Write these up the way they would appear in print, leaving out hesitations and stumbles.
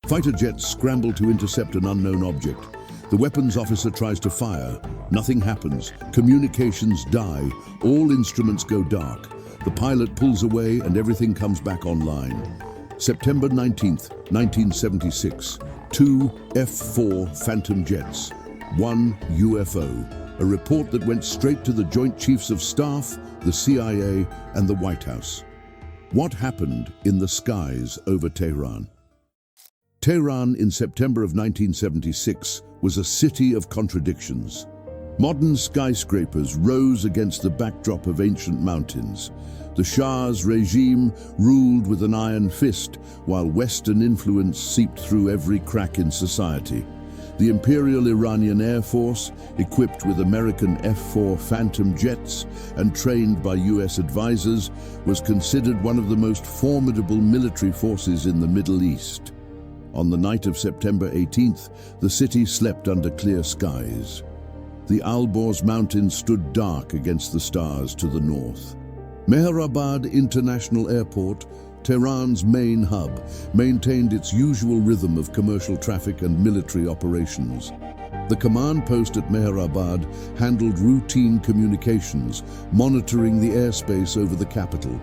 Fighter jets scramble to intercept an unknown object. The weapons officer tries to fire. Nothing happens. Communications die. All instruments go dark. The pilot pulls away and everything comes back online. September 19th, 1976. 2 F-4 Phantom jets. 1 UFO. A report that went straight to the Joint Chiefs of Staff, the CIA, and the White House. What happened in the skies over Tehran? Tehran in September of 1976 was a city of contradictions. Modern skyscrapers rose against the backdrop of ancient mountains. The Shah's regime ruled with an iron fist, while Western influence seeped through every crack in society. The Imperial Iranian Air Force, equipped with American F-4 Phantom jets and trained by US advisors, was considered one of the most formidable military forces in the Middle East. On the night of September 18th, the city slept under clear skies. The Alborz Mountains stood dark against the stars to the north. Mehrabad International Airport, Tehran's main hub, maintained its usual rhythm of commercial traffic and military operations. The command post at Mehrabad handled routine communications, monitoring the airspace over the capital.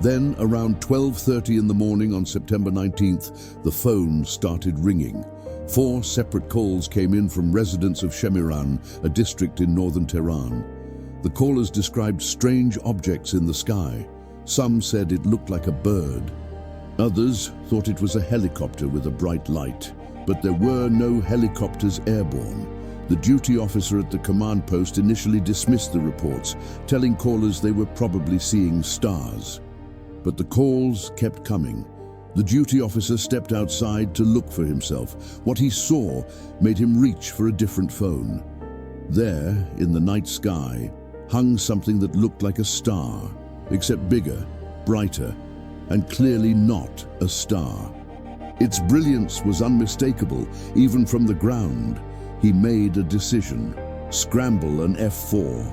Then, around 12:30 in the morning on September 19th, the phone started ringing. 4 separate calls came in from residents of Shemiran, a district in northern Tehran. The callers described strange objects in the sky. Some said it looked like a bird. Others thought it was a helicopter with a bright light, but there were no helicopters airborne. The duty officer at the command post initially dismissed the reports, telling callers they were probably seeing stars. But the calls kept coming. The duty officer stepped outside to look for himself. What he saw made him reach for a different phone. There, in the night sky, hung something that looked like a star, except bigger, brighter, and clearly not a star. Its brilliance was unmistakable, even from the ground. He made a decision: scramble an F-4.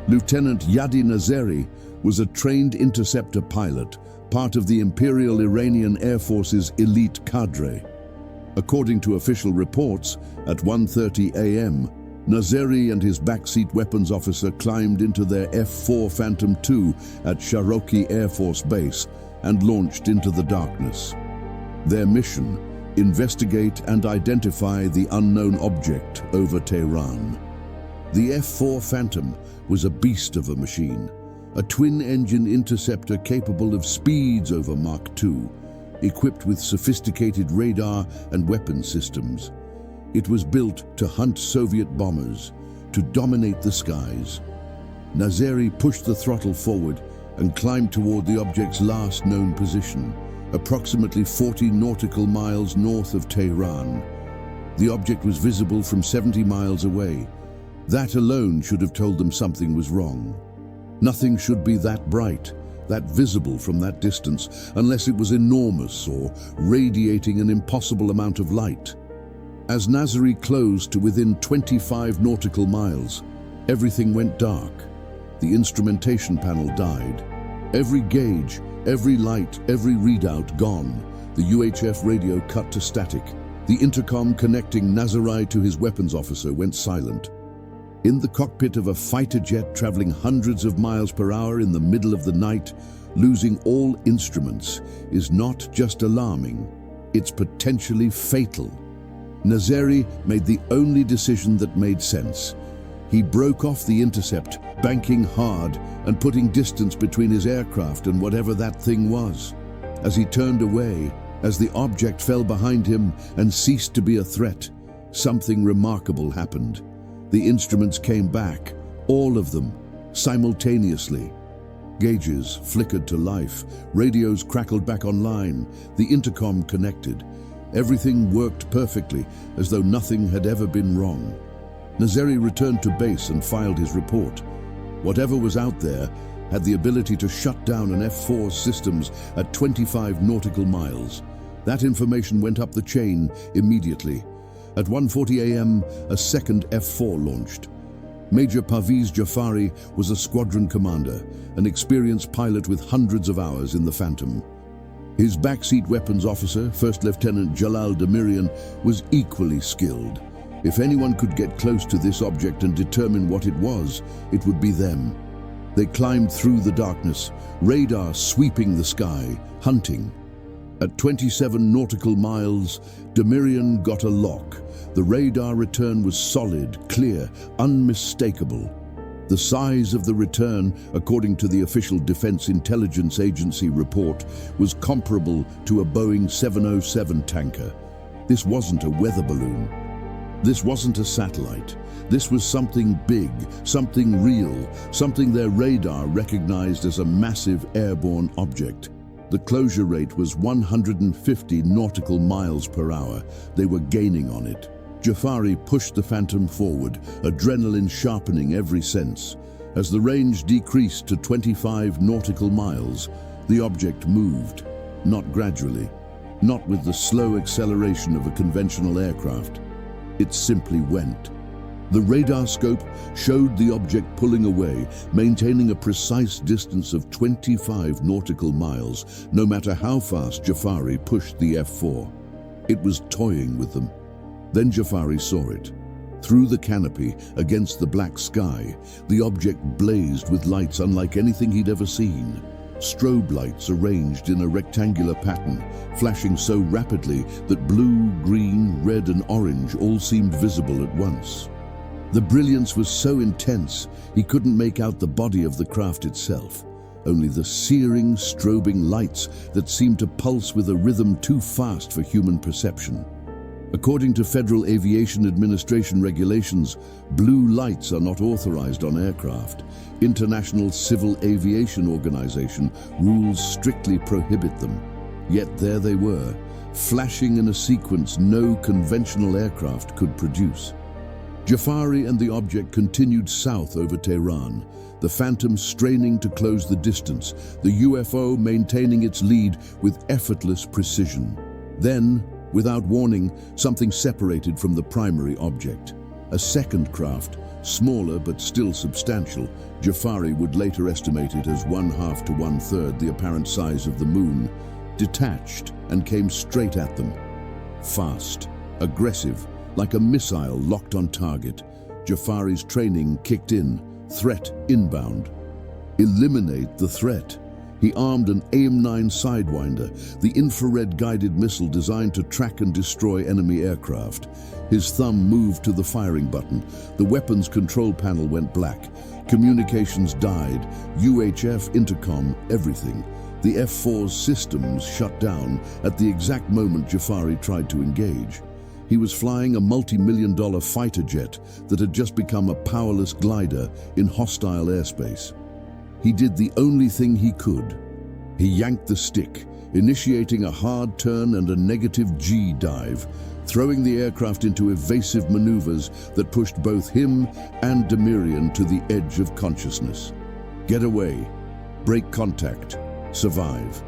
Lieutenant Yadi Nazeri was a trained interceptor pilot, part of the Imperial Iranian Air Force's elite cadre. According to official reports, at 1:30 a.m., Nazeri and his backseat weapons officer climbed into their F-4 Phantom II at Sharoki Air Force Base and launched into the darkness. Their mission: investigate and identify the unknown object over Tehran. The F-4 Phantom was a beast of a machine, a twin-engine interceptor capable of speeds over Mach 2, equipped with sophisticated radar and weapon systems. It was built to hunt Soviet bombers, to dominate the skies. Nazeri pushed the throttle forward and climbed toward the object's last known position, approximately 40 nautical miles north of Tehran. The object was visible from 70 miles away. That alone should have told them something was wrong. Nothing should be that bright, that visible from that distance, unless it was enormous or radiating an impossible amount of light. As Nazeri closed to within 25 nautical miles, everything went dark. The instrumentation panel died. Every gauge, every light, every readout gone. The UHF radio cut to static. The intercom connecting Nazeri to his weapons officer went silent. In the cockpit of a fighter jet traveling hundreds of miles per hour in the middle of the night, losing all instruments is not just alarming, it's potentially fatal. Nazeri made the only decision that made sense. He broke off the intercept, banking hard and putting distance between his aircraft and whatever that thing was. As he turned away, as the object fell behind him and ceased to be a threat, something remarkable happened. The instruments came back, all of them, simultaneously. Gauges flickered to life, radios crackled back online, the intercom connected. Everything worked perfectly, as though nothing had ever been wrong. Nazeri returned to base and filed his report. Whatever was out there had the ability to shut down an F-4 systems at 25 nautical miles. That information went up the chain immediately. At 1:40 a.m., a second F-4 launched. Major Parviz Jafari was a squadron commander, an experienced pilot with hundreds of hours in the Phantom. His backseat weapons officer, First Lieutenant Jalal Demirian, was equally skilled. If anyone could get close to this object and determine what it was, it would be them. They climbed through the darkness, radar sweeping the sky, hunting. At 27 nautical miles, Demirian got a lock. The radar return was solid, clear, unmistakable. The size of the return, according to the official Defense Intelligence Agency report, was comparable to a Boeing 707 tanker. This wasn't a weather balloon. This wasn't a satellite. This was something big, something real, something their radar recognized as a massive airborne object. The closure rate was 150 nautical miles per hour. They were gaining on it. Jafari pushed the Phantom forward, adrenaline sharpening every sense. As the range decreased to 25 nautical miles, the object moved, not gradually, not with the slow acceleration of a conventional aircraft. It simply went. The radar scope showed the object pulling away, maintaining a precise distance of 25 nautical miles, no matter how fast Jafari pushed the F-4. It was toying with them. Then Jafari saw it. Through the canopy, against the black sky, the object blazed with lights unlike anything he'd ever seen. Strobe lights arranged in a rectangular pattern, flashing so rapidly that blue, green, red and orange all seemed visible at once. The brilliance was so intense, he couldn't make out the body of the craft itself, only the searing, strobing lights that seemed to pulse with a rhythm too fast for human perception. According to Federal Aviation Administration regulations, blue lights are not authorized on aircraft. International Civil Aviation Organization rules strictly prohibit them. Yet there they were, flashing in a sequence no conventional aircraft could produce. Jafari and the object continued south over Tehran, the Phantom straining to close the distance, the UFO maintaining its lead with effortless precision. Then, without warning, something separated from the primary object. A second craft, smaller but still substantial. Jafari would later estimate it as 1/2 to 1/3 the apparent size of the moon, detached and came straight at them. Fast, aggressive, like a missile locked on target. Jafari's training kicked in, threat inbound. Eliminate the threat. He armed an AIM-9 Sidewinder, the infrared-guided missile designed to track and destroy enemy aircraft. His thumb moved to the firing button. The weapons control panel went black. Communications died. UHF, intercom, everything. The F-4's systems shut down at the exact moment Jafari tried to engage. He was flying a multi-million-dollar fighter jet that had just become a powerless glider in hostile airspace. He did the only thing he could. He yanked the stick, initiating a hard turn and a negative G dive, throwing the aircraft into evasive maneuvers that pushed both him and Demirian to the edge of consciousness. Get away, break contact, survive.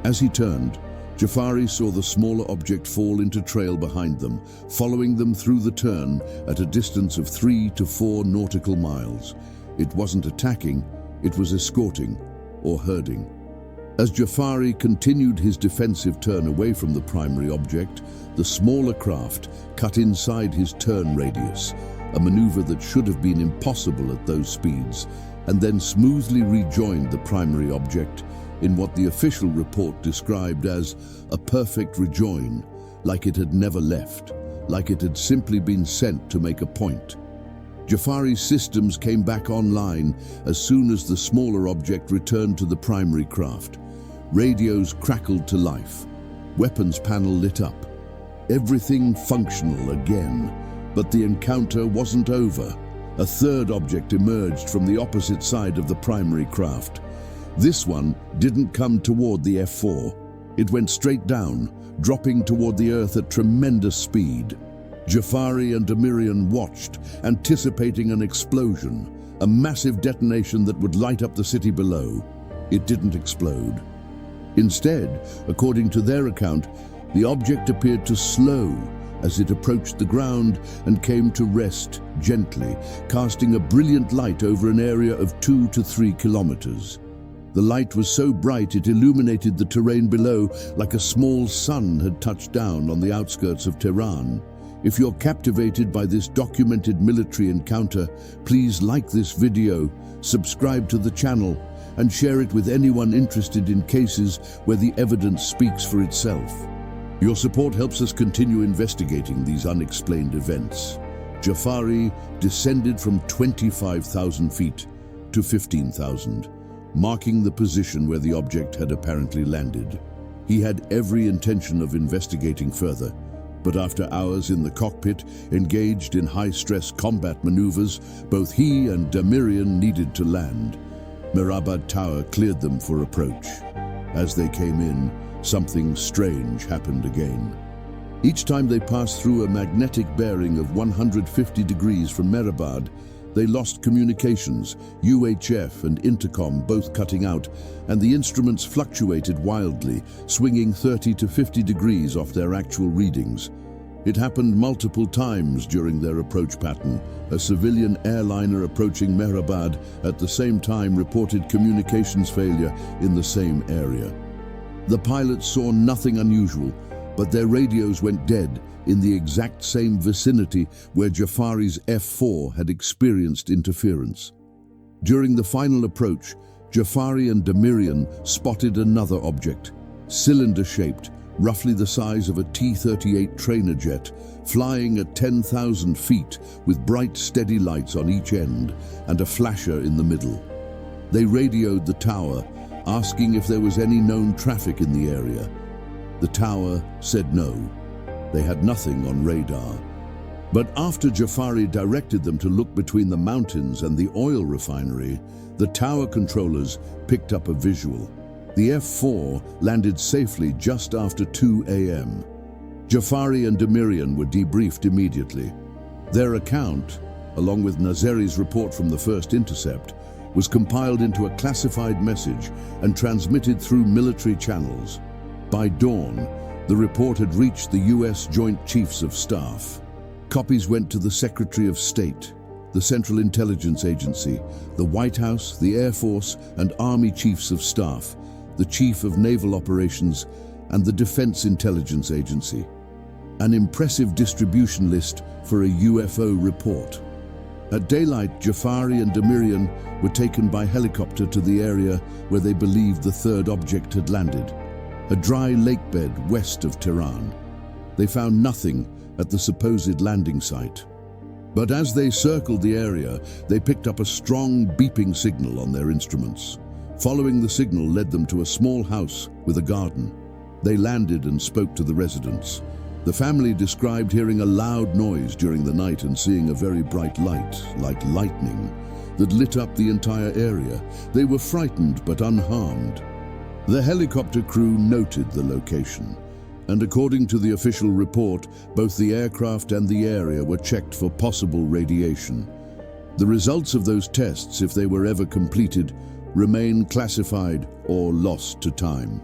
As he turned, Jafari saw the smaller object fall into trail behind them, following them through the turn at a distance of 3 to 4 nautical miles. It wasn't attacking, it was escorting or herding. As Jafari continued his defensive turn away from the primary object, the smaller craft cut inside his turn radius, a maneuver that should have been impossible at those speeds, and then smoothly rejoined the primary object in what the official report described as a perfect rejoin, like it had never left, like it had simply been sent to make a point. Jafari's systems came back online as soon as the smaller object returned to the primary craft. Radios crackled to life. Weapons panel lit up. Everything functional again. But the encounter wasn't over. A third object emerged from the opposite side of the primary craft. This one didn't come toward the F-4. It went straight down, dropping toward the earth at tremendous speed. Jafari and Demirian watched, anticipating an explosion, a massive detonation that would light up the city below. It didn't explode. Instead, according to their account, the object appeared to slow as it approached the ground and came to rest gently, casting a brilliant light over an area of 2 to 3 kilometers. The light was so bright it illuminated the terrain below like a small sun had touched down on the outskirts of Tehran. If you're captivated by this documented military encounter, please like this video, subscribe to the channel, and share it with anyone interested in cases where the evidence speaks for itself. Your support helps us continue investigating these unexplained events. Jafari descended from 25,000 feet to 15,000, marking the position where the object had apparently landed. He had every intention of investigating further, but after hours in the cockpit, engaged in high-stress combat maneuvers, both he and Damirian needed to land. Mehrabad Tower cleared them for approach. As they came in, something strange happened again. Each time they passed through a magnetic bearing of 150 degrees from Mehrabad, they lost communications, UHF and intercom both cutting out, and the instruments fluctuated wildly, swinging 30 to 50 degrees off their actual readings. It happened multiple times during their approach pattern. A civilian airliner approaching Mehrabad at the same time reported communications failure in the same area. The pilots saw nothing unusual, but their radios went dead in the exact same vicinity where Jafari's F-4 had experienced interference. During the final approach, Jafari and Damirian spotted another object, cylinder-shaped, roughly the size of a T-38 trainer jet, flying at 10,000 feet with bright, steady lights on each end and a flasher in the middle. They radioed the tower, asking if there was any known traffic in the area. The tower said no. They had nothing on radar. But after Jafari directed them to look between the mountains and the oil refinery, the tower controllers picked up a visual. The F-4 landed safely just after 2 a.m. Jafari and Damirian were debriefed immediately. Their account, along with Nazeri's report from the first intercept, was compiled into a classified message and transmitted through military channels. By dawn, the report had reached the U.S. Joint Chiefs of Staff. Copies went to the Secretary of State, the Central Intelligence Agency, the White House, the Air Force, and Army Chiefs of Staff, the Chief of Naval Operations, and the Defense Intelligence Agency. An impressive distribution list for a UFO report. At daylight, Jafari and Damirian were taken by helicopter to the area where they believed the third object had landed, a dry lakebed west of Tehran. They found nothing at the supposed landing site. But as they circled the area, they picked up a strong beeping signal on their instruments. Following the signal led them to a small house with a garden. They landed and spoke to the residents. The family described hearing a loud noise during the night and seeing a very bright light, like lightning, that lit up the entire area. They were frightened but unharmed. The helicopter crew noted the location, and according to the official report, both the aircraft and the area were checked for possible radiation. The results of those tests, if they were ever completed, remain classified or lost to time.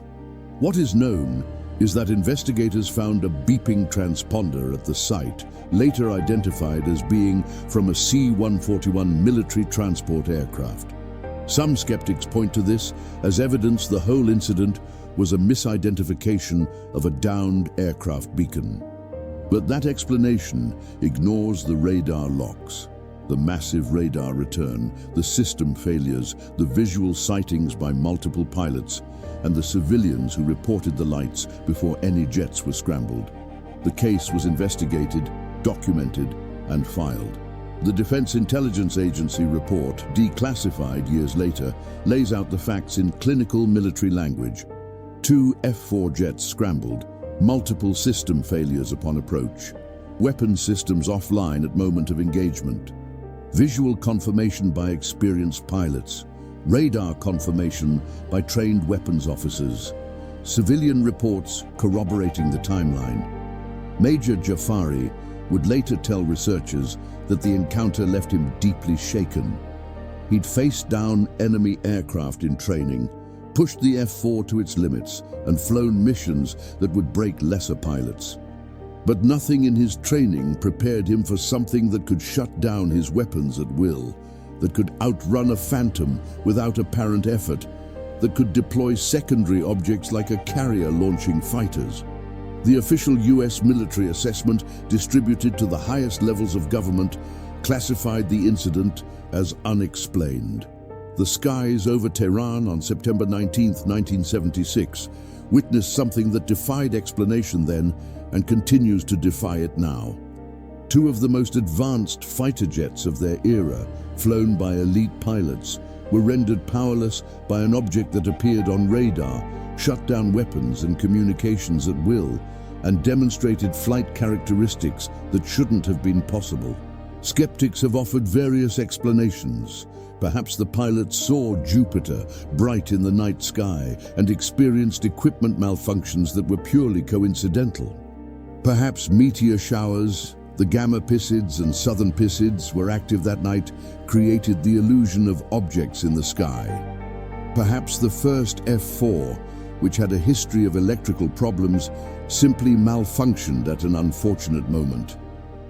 What is known is that investigators found a beeping transponder at the site, later identified as being from a C-141 military transport aircraft. Some skeptics point to this as evidence the whole incident was a misidentification of a downed aircraft beacon. But that explanation ignores the radar locks, the massive radar return, the system failures, the visual sightings by multiple pilots, and the civilians who reported the lights before any jets were scrambled. The case was investigated, documented, and filed. The Defense Intelligence Agency report, declassified years later, lays out the facts in clinical military language. 2 F-4 jets scrambled, multiple system failures upon approach, weapon systems offline at moment of engagement, visual confirmation by experienced pilots, radar confirmation by trained weapons officers, civilian reports corroborating the timeline. Major Jafari would later tell researchers that the encounter left him deeply shaken. He'd faced down enemy aircraft in training, pushed the F-4 to its limits, and flown missions that would break lesser pilots. But nothing in his training prepared him for something that could shut down his weapons at will, that could outrun a phantom without apparent effort, that could deploy secondary objects like a carrier launching fighters. The official US military assessment, distributed to the highest levels of government, classified the incident as unexplained. The skies over Tehran on September 19, 1976, witnessed something that defied explanation then and continues to defy it now. Two of the most advanced fighter jets of their era, flown by elite pilots, were rendered powerless by an object that appeared on radar, shut down weapons and communications at will, and demonstrated flight characteristics that shouldn't have been possible. Skeptics have offered various explanations. Perhaps the pilots saw Jupiter bright in the night sky and experienced equipment malfunctions that were purely coincidental. Perhaps meteor showers, the Gamma Pisids and Southern Pisids were active that night, created the illusion of objects in the sky. Perhaps the first F-4, which had a history of electrical problems, simply malfunctioned at an unfortunate moment.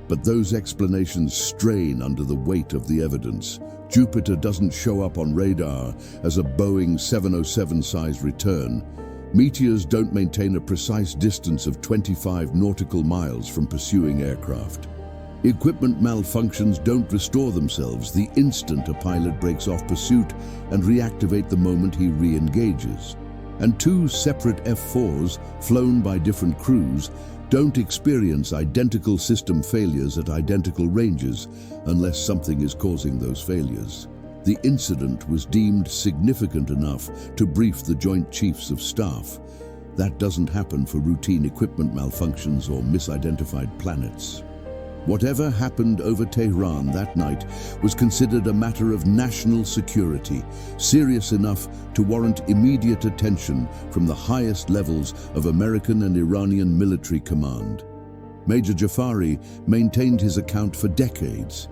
But those explanations strain under the weight of the evidence. Jupiter doesn't show up on radar as a Boeing 707-size return. Meteors don't maintain a precise distance of 25 nautical miles from pursuing aircraft. Equipment malfunctions don't restore themselves the instant a pilot breaks off pursuit and reactivate the moment he re-engages. And two separate F-4s, flown by different crews, don't experience identical system failures at identical ranges unless something is causing those failures. The incident was deemed significant enough to brief the Joint Chiefs of Staff. That doesn't happen for routine equipment malfunctions or misidentified planets. Whatever happened over Tehran that night was considered a matter of national security, serious enough to warrant immediate attention from the highest levels of American and Iranian military command. Major Jafari maintained his account for decades.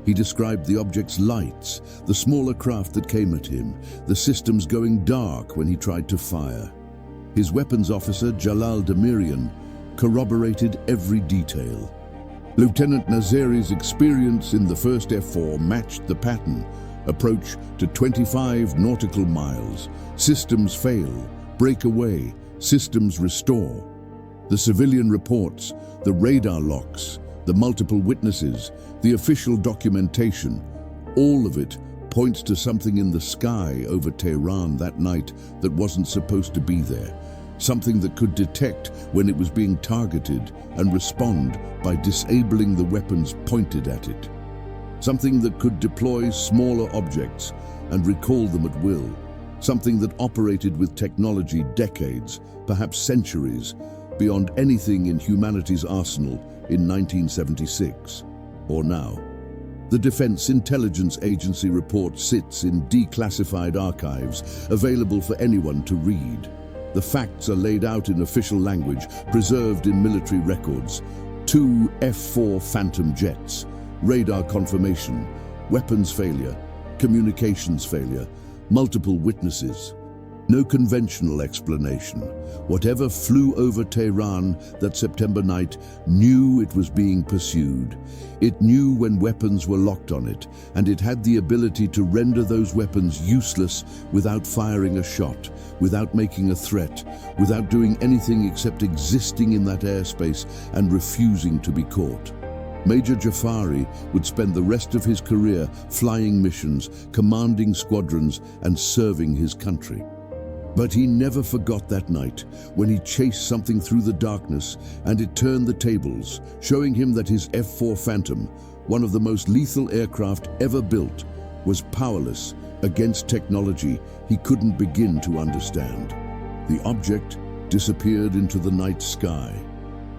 He described the object's lights, the smaller craft that came at him, the systems going dark when he tried to fire. His weapons officer, Jalal Demirian, corroborated every detail. Lieutenant Nazeri's experience in the first F-4 matched the pattern. Approach to 25 nautical miles. Systems fail, break away, systems restore. The civilian reports, the radar locks, the multiple witnesses, the official documentation, all of it points to something in the sky over Tehran that night that wasn't supposed to be there. Something that could detect when it was being targeted and respond by disabling the weapons pointed at it. Something that could deploy smaller objects and recall them at will. Something that operated with technology decades, perhaps centuries, beyond anything in humanity's arsenal in 1976 or now. The Defense Intelligence Agency report sits in declassified archives, available for anyone to read. The facts are laid out in official language, preserved in military records. 2 F-4 Phantom jets, radar confirmation, weapons failure, communications failure, multiple witnesses. No conventional explanation. Whatever flew over Tehran that September night knew it was being pursued. It knew when weapons were locked on it, and it had the ability to render those weapons useless without firing a shot, without making a threat, without doing anything except existing in that airspace and refusing to be caught. Major Jafari would spend the rest of his career flying missions, commanding squadrons, and serving his country. But he never forgot that night when he chased something through the darkness and it turned the tables, showing him that his F-4 Phantom, one of the most lethal aircraft ever built, was powerless against technology he couldn't begin to understand. The object disappeared into the night sky.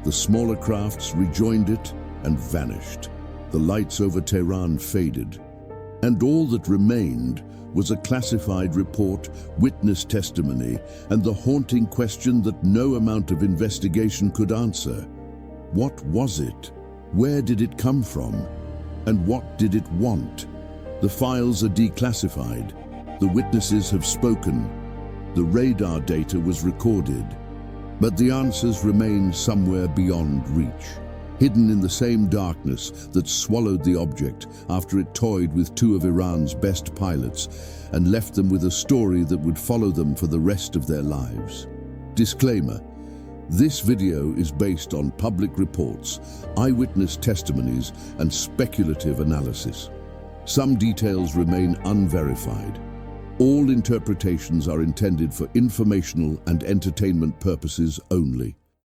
The smaller crafts rejoined it and vanished. The lights over Tehran faded. And all that remained was a classified report, witness testimony, and the haunting question that no amount of investigation could answer. What was it? Where did it come from? And what did it want? The files are declassified. The witnesses have spoken. The radar data was recorded. But the answers remain somewhere beyond reach. hidden in the same darkness that swallowed the object after it toyed with two of Iran's best pilots and left them with a story that would follow them for the rest of their lives. Disclaimer: this video is based on public reports, eyewitness testimonies, and speculative analysis. Some details remain unverified. All interpretations are intended for informational and entertainment purposes only.